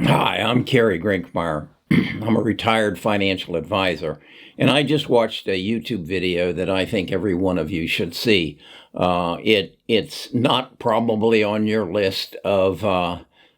Hi, I'm Kerry Grinkmeyer. I'm a retired financial advisor, and I just watched a YouTube video that I think every one of you should see. It's not probably on your list of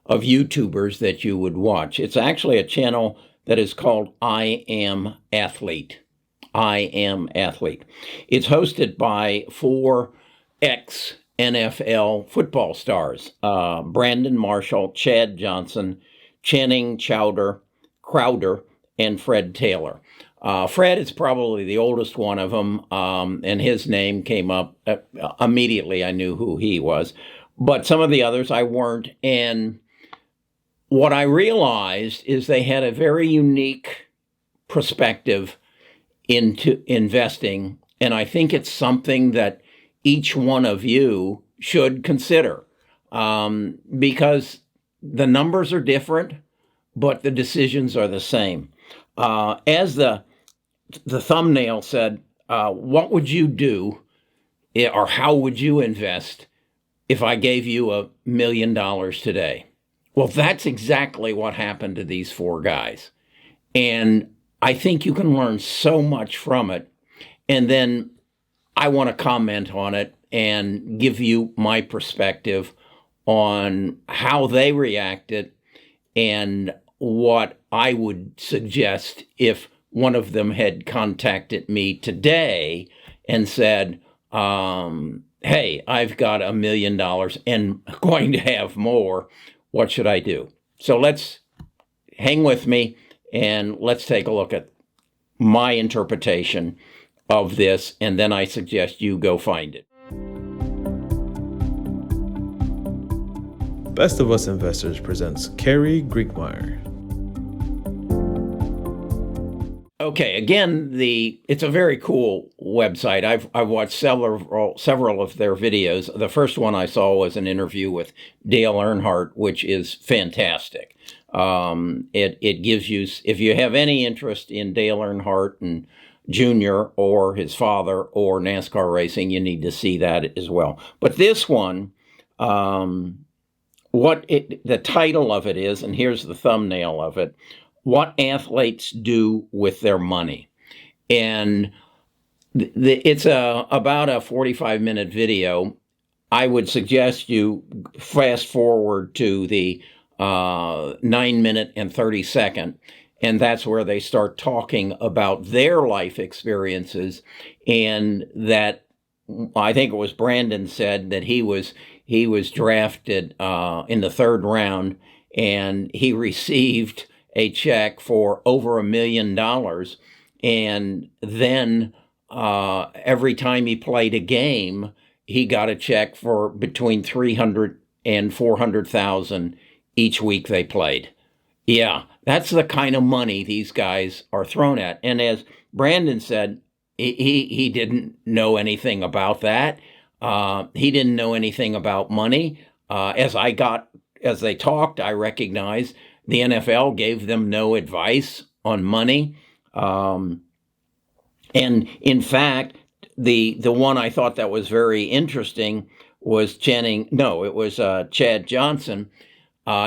YouTubers that you would watch. It's actually a channel that is called I Am Athlete. I Am Athlete. It's hosted by four ex NFL football stars: Brandon Marshall, Chad Johnson, Channing Crowder, and Fred Taylor. Fred is probably the oldest one of them, and his name came up immediately. I knew who he was, but some of the others I weren't. And what I realized is they had a very unique perspective into investing, and I think it's something that each one of you should consider, because the numbers are different, but the decisions are the same. As the thumbnail said, what would you do, or how would you invest if I gave you $1 million today? Well, that's exactly what happened to these four guys. And I think you can learn so much from it. And then I want to comment on it and give you my perspective on how they reacted and what I would suggest if one of them had contacted me today and said, hey, I've got $1 million and going to have more. What should I do? So let's hang with me and let's take a look at my interpretation of this, and then I suggest you go find it. Best of Us Investors presents Kerry Grinkmeyer. Okay, again, it's a very cool website. I've watched several of their videos. The first one I saw was an interview with Dale Earnhardt, which is fantastic. It gives you, if you have any interest in Dale Earnhardt and Jr. or his father or NASCAR racing, you need to see that as well. But this one, the title of it is, and here's the thumbnail of it: What Athletes Do with Their Money. And it's about a 45-minute video. I would suggest you fast forward to the 9-minute and 30-second, and that's where they start talking about their life experiences. And that, I think it was Brandon said that he was drafted in the third round, and he received a check for over $1 million. And then every time he played a game, he got a check for between $300,000 and $400,000 each week they played. Yeah, that's the kind of money these guys are thrown at. And as Brandon said, he didn't know anything about that. He didn't know anything about money. As they talked, I recognized the NFL gave them no advice on money. And in fact, the one I thought that was very interesting was Chad Johnson.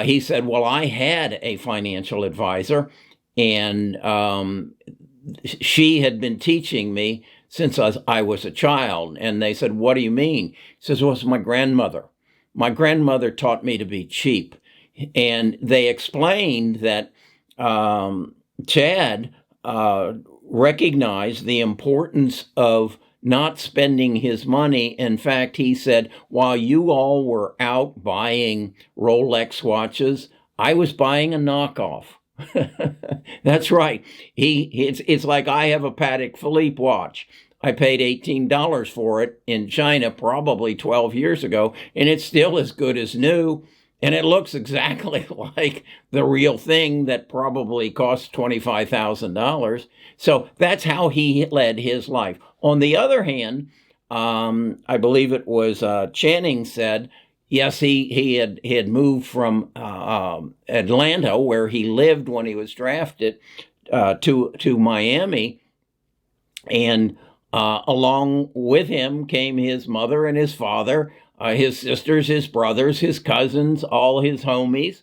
He said, well, I had a financial advisor, and she had been teaching me since I was a child. And they said, what do you mean? He says, well, it's my grandmother. My grandmother taught me to be cheap. And they explained that Chad recognized the importance of not spending his money. In fact, he said, while you all were out buying Rolex watches, I was buying a knockoff. That's right. It's like I have a Patek Philippe watch. I paid $18 for it in China probably 12 years ago, and it's still as good as new. And it looks exactly like the real thing that probably cost $25,000. So that's how he led his life. On the other hand, I believe it was Channing said, yes, he had moved from Atlanta, where he lived when he was drafted, to Miami. And along with him came his mother and his father, his sisters, his brothers, his cousins, all his homies.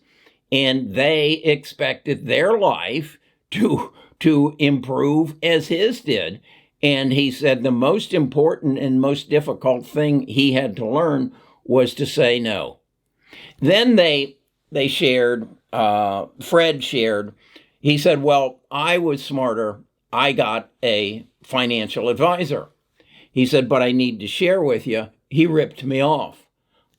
and they expected their life to improve as his did. And he said the most important and most difficult thing he had to learn was to say no. Then they shared, Fred shared, he said, well, I was smarter. I got a financial advisor. He said, but I need to share with you, he ripped me off.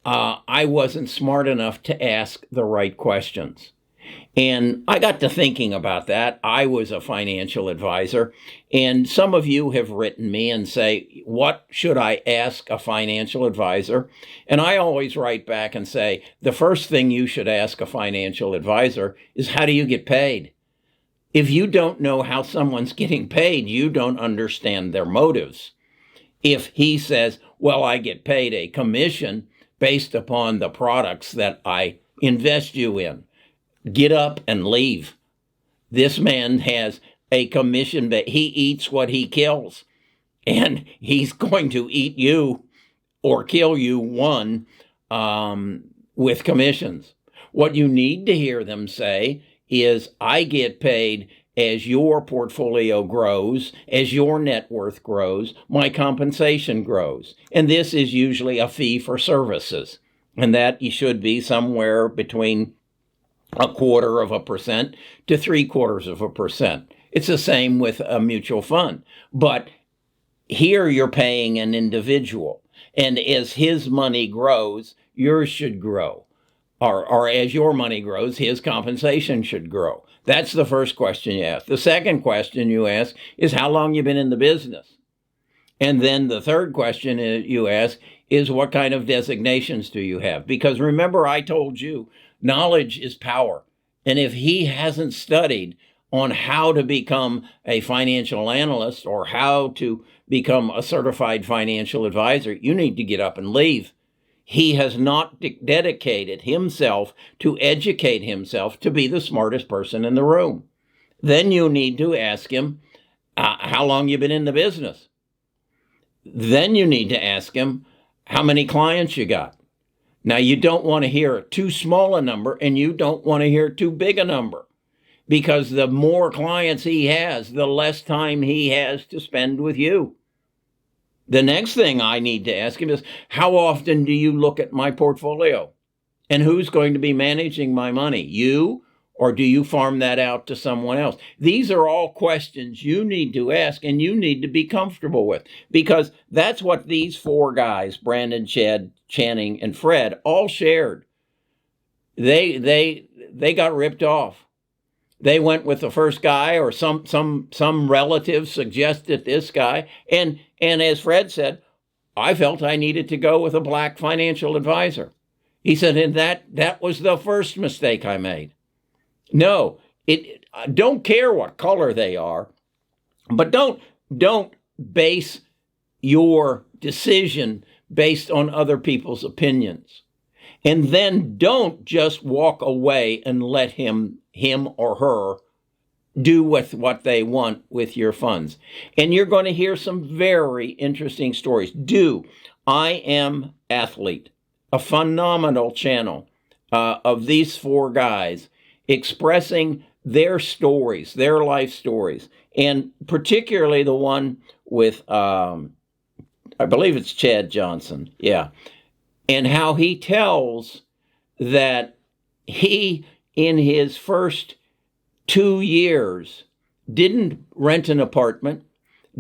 I wasn't smart enough to ask the right questions. And I got to thinking about that. I was a financial advisor, and some of you have written me and say, what should I ask a financial advisor? And I always write back and say, the first thing you should ask a financial advisor is, how do you get paid? If you don't know how someone's getting paid, you don't understand their motives. If he says, well, I get paid a commission based upon the products that I invest you in, get up and leave. This man has a commission that he eats what he kills, and he's going to eat you or kill you, with commissions. What you need to hear them say is, I get paid as your portfolio grows, as your net worth grows, my compensation grows. And this is usually a fee for services. And that should be somewhere between 0.25% to 0.75%. It's the same with a mutual fund. But here you're paying an individual. And as his money grows, yours should grow. Or as your money grows, his compensation should grow. That's the first question you ask. The second question you ask is, how long you been in the business? And then the third question you ask is, what kind of designations do you have? Because remember, I told you, knowledge is power. And if he hasn't studied on how to become a financial analyst or how to become a certified financial advisor, you need to get up and leave. He has not dedicated himself to educate himself to be the smartest person in the room. Then you need to ask him, how long you been in the business? Then you need to ask him, how many clients you got? Now, you don't want to hear too small a number, and you don't want to hear too big a number, because the more clients he has, the less time he has to spend with you. The next thing I need to ask him is, how often do you look at my portfolio? And who's going to be managing my money? You, or do you farm that out to someone else? These are all questions you need to ask and you need to be comfortable with, because that's what these four guys, Brandon, Chad, Channing, and Fred, all shared. They got ripped off. They went with the first guy, or some relative suggested this guy. And as Fred said, I felt I needed to go with a black financial advisor. He said, and that was the first mistake I made. No, I don't care what color they are, but don't base your decision based on other people's opinions. And then don't just walk away and let him or her do with what they want with your funds. And you're going to hear some very interesting stories. I Am Athlete, a phenomenal channel of these four guys expressing their stories, their life stories, and particularly the one with, I believe it's Chad Johnson, yeah, and how he tells that he, in his first 2 years, didn't rent an apartment,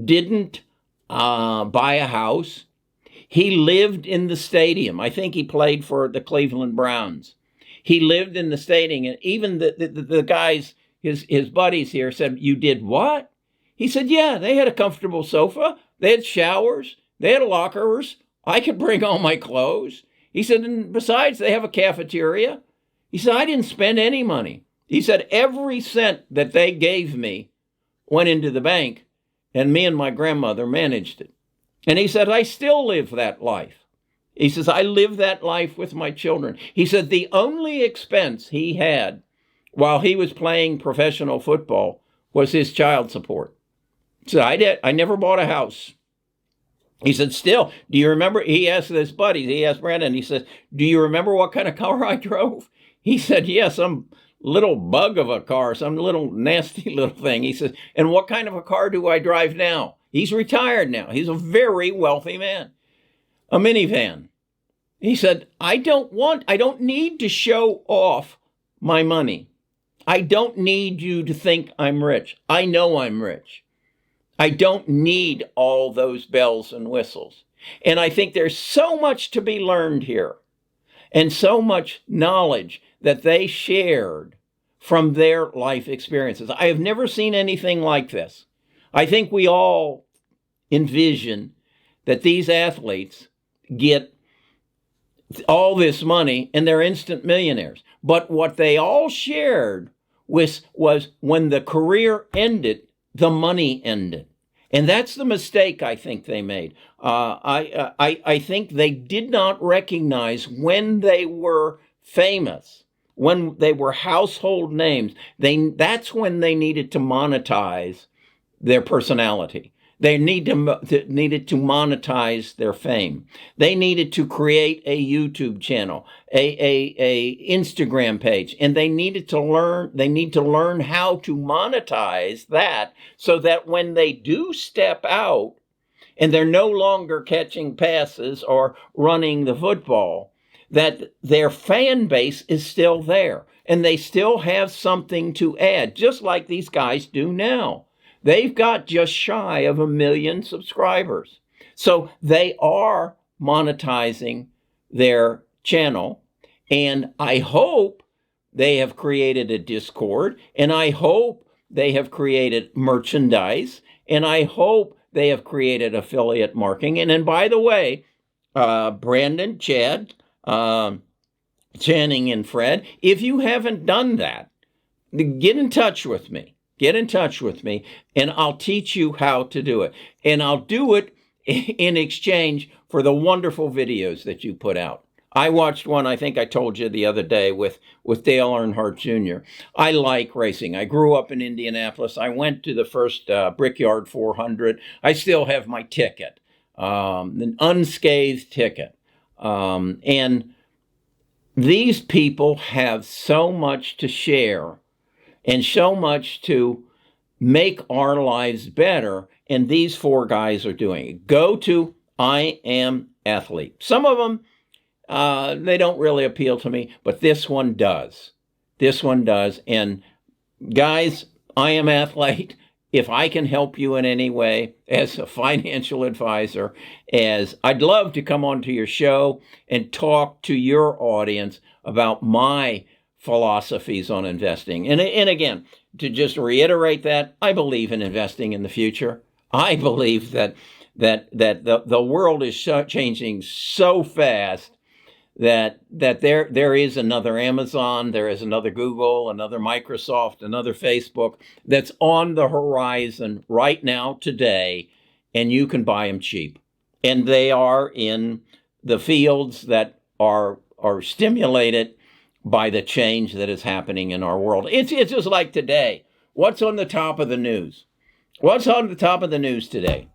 didn't buy a house. He lived in the stadium. I think he played for the Cleveland Browns. He lived in the stadium, and even the guys, his buddies here, said, "You did what?" He said, "Yeah, they had a comfortable sofa. They had showers. They had lockers. I could bring all my clothes." He said, and besides, they have a cafeteria. He said, "I didn't spend any money." He said, "Every cent that they gave me went into the bank, and me and my grandmother managed it." And he said, "I still live that life." He says, "I live that life with my children." He said the only expense he had while he was playing professional football was his child support. So I never bought a house. He said, "Still, do you remember?" He asked his buddies, he asked Brandon, he says, "Do you remember what kind of car I drove?" He said, yeah, some little bug of a car, some little nasty little thing. He says, and what kind of a car do I drive now? He's retired now. He's a very wealthy man. A minivan. He said, I don't need to show off my money. I don't need you to think I'm rich. I know I'm rich. I don't need all those bells and whistles. And I think there's so much to be learned here and so much knowledge that they shared from their life experiences. I have never seen anything like this. I think we all envision that these athletes get all this money and they're instant millionaires. But what they all shared was when the career ended, the money ended. And that's the mistake I think they made. I think they did not recognize when they were famous, when they were household names, that's when they needed to monetize their personality. They needed to monetize their fame. They needed to create a YouTube channel, a Instagram page, and they need to learn how to monetize that so that when they do step out and they're no longer catching passes or running the football, that their fan base is still there and they still have something to add, just like these guys do now. They've got just shy of 1 million subscribers. So they are monetizing their channel. And I hope they have created a Discord. And I hope they have created merchandise. And I hope they have created affiliate marketing. And then, by the way, Brandon, Chad, Channing, and Fred, if you haven't done that, get in touch with me. Get in touch with me, and I'll teach you how to do it. And I'll do it in exchange for the wonderful videos that you put out. I watched one, I think I told you the other day, with Dale Earnhardt Jr. I like racing. I grew up in Indianapolis. I went to the first Brickyard 400. I still have my ticket, an unscathed ticket. And these people have so much to share and so much to make our lives better, and these 4 guys are doing it. Go to I Am Athlete. Some of them, they don't really appeal to me, but this one does. This one does. And guys, I Am Athlete, if I can help you in any way as a financial advisor, as I'd love to come onto your show and talk to your audience about my philosophies on investing. And again, to just reiterate that, I believe in investing in the future. I believe that the world is changing so fast that there is another Amazon, there is another Google, another Microsoft, another Facebook that's on the horizon right now today, and you can buy them cheap. And they are in the fields that are stimulated by the change that is happening in our world. It's just like today. What's on the top of the news? What's on the top of the news today?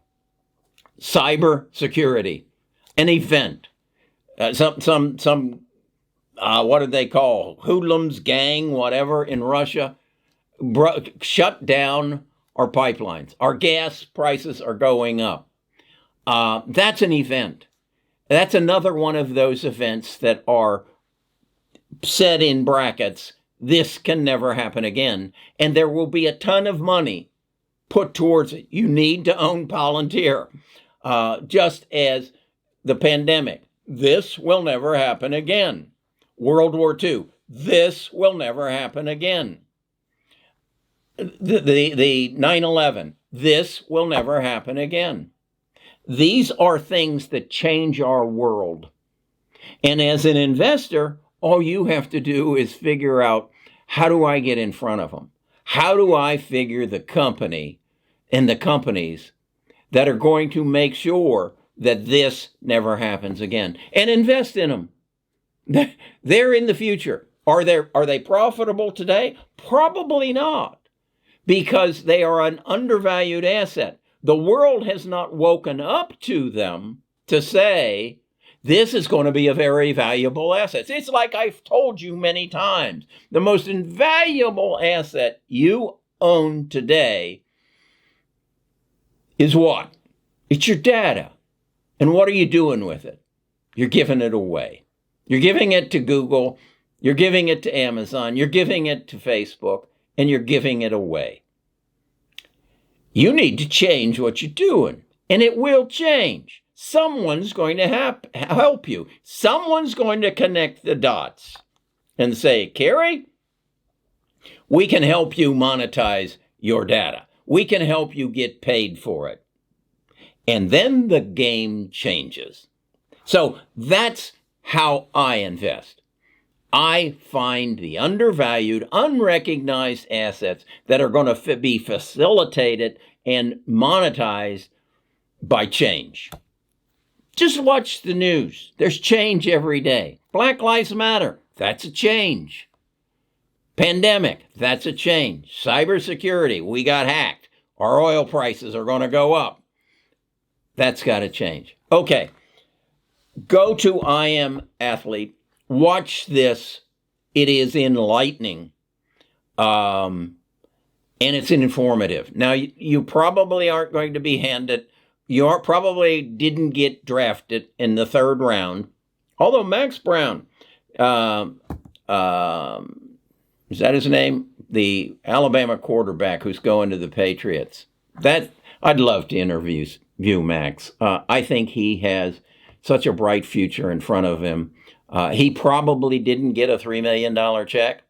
Cyber security, an event. Some what did they call? Hoodlums, gang, whatever, in Russia, shut down our pipelines. Our gas prices are going up. That's an event. That's another one of those events that are said in brackets, this can never happen again. And there will be a ton of money put towards it. You need to own Palantir. Just as the pandemic, this will never happen again. World War II, this will never happen again. The 9/11, this will never happen again. These are things that change our world. And as an investor, all you have to do is figure out, how do I get in front of them? How do I figure the company and the companies that are going to make sure that this never happens again? And invest in them. They're in the future. Are they profitable today? Probably not, because they are an undervalued asset. The world has not woken up to them to say, This is going to be a very valuable asset. It's like I've told you many times. The most invaluable asset you own today is what? It's your data. And what are you doing with it? You're giving it away. You're giving it to Google. You're giving it to Amazon. You're giving it to Facebook. And you're giving it away. You need to change what you're doing. And it will change. Someone's going to help you. Someone's going to connect the dots and say, Carrie, we can help you monetize your data. We can help you get paid for it. And then the game changes. So that's how I invest. I find the undervalued, unrecognized assets that are going to be facilitated and monetized by change. Just watch the news. There's change every day. Black Lives Matter, that's a change. Pandemic, that's a change. Cybersecurity, we got hacked. Our oil prices are going to go up. That's got to change. Okay, go to I Am Athlete. Watch this. It is enlightening. And it's informative. Now, you probably aren't going to be handed. You probably didn't get drafted in the third round. Although Max Brown, is that his name? The Alabama quarterback who's going to the Patriots. That I'd love to interview Max. I think he has such a bright future in front of him. He probably didn't get a $3 million check,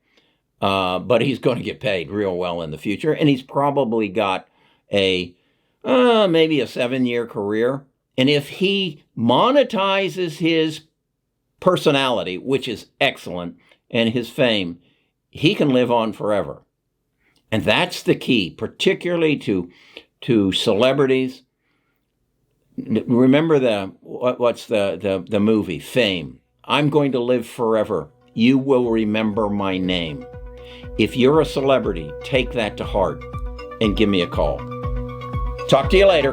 but he's going to get paid real well in the future. And he's probably got maybe a 7-year career. And if he monetizes his personality, which is excellent, and his fame, he can live on forever. And that's the key, particularly to celebrities. Remember what's the movie, Fame? I'm going to live forever. You will remember my name. If you're a celebrity, take that to heart and give me a call. Talk to you later.